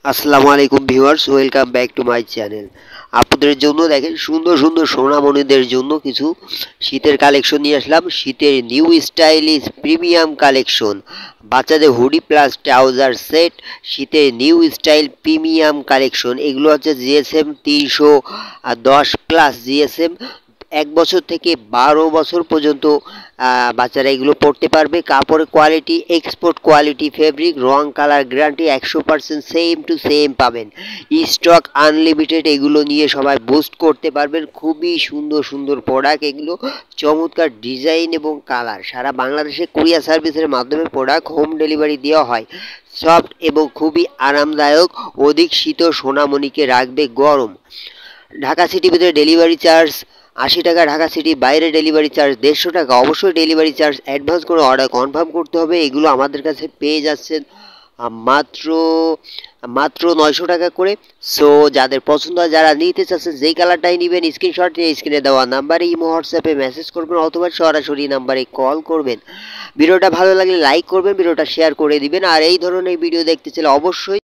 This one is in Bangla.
আসসালামু আলাইকুম viewers, welcome back to my channel. আপনাদের জন্য দেখেন সুন্দর সুন্দর সোনামণিদের জন্য কিছু শীতের কালেকশন নিয়ে আসলাম। শীতের নিউ স্টাইলিশ প্রিমিয়াম কালেকশন, বাচ্চাদের হুডি প্লাস ট্রাউজার সেট, শীতের নিউ স্টাইল প্রিমিয়াম কালেকশন। এগুলো হচ্ছে জিএসএম 310 প্লাস, জিএসএম 1 বছর থেকে 12 বছর পর্যন্ত বাচ্চারা এগুলো পড়তে পারবে। কাপড়ের quality export quality, fabric wrong colour guarantee 100% same to same পাবেন। স্টক আনলিমিটেড, এগুলো নিয়ে সবাই বুস্ট করতে পারবেন। খুবই সুন্দর সুন্দর প্রোডাক্ট এগুলো, চমৎকার ডিজাইন এবং কালার। সারা বাংলাদেশে কুরিয়ার সার্ভিসের মাধ্যমে প্রোডাক্ট হোম ডেলিভারি দেওয়া হয়। সফট এবং খুবই আরামদায়ক, অধিক শীত সোনামণিকে রাখবে গরম। ঢাকা সিটির ভিতরে ডেলিভারি চার্জ 80 টাকা, ঢাকা সিটির বাইরে ডেলিভারি চার্জ 150 টাকা। অবশ্যই ডেলিভারি চার্জ অ্যাডভান্স করে অর্ডার কনফার্ম করতে হবে। এগুলো আমাদের কাছে পেয়ে যাচ্ছেন মাত্র মাত্র 900 টাকা করে। সো যাদের পছন্দ হয়, যারা নিতে চাচ্ছেন যেই কালারটাই নেবেন, স্ক্রিনশট নিয়ে স্ক্রিনে দেওয়া নাম্বারে ইমো হোয়াটসঅ্যাপে মেসেজ করবেন অথবা সরাসরি নাম্বারে কল করবেন। ভিডিওটা ভালো লাগলে লাইক করবেন, ভিডিওটা শেয়ার করে দিবেন। আর এই ধরনের ভিডিও দেখতে চাইলে অবশ্যই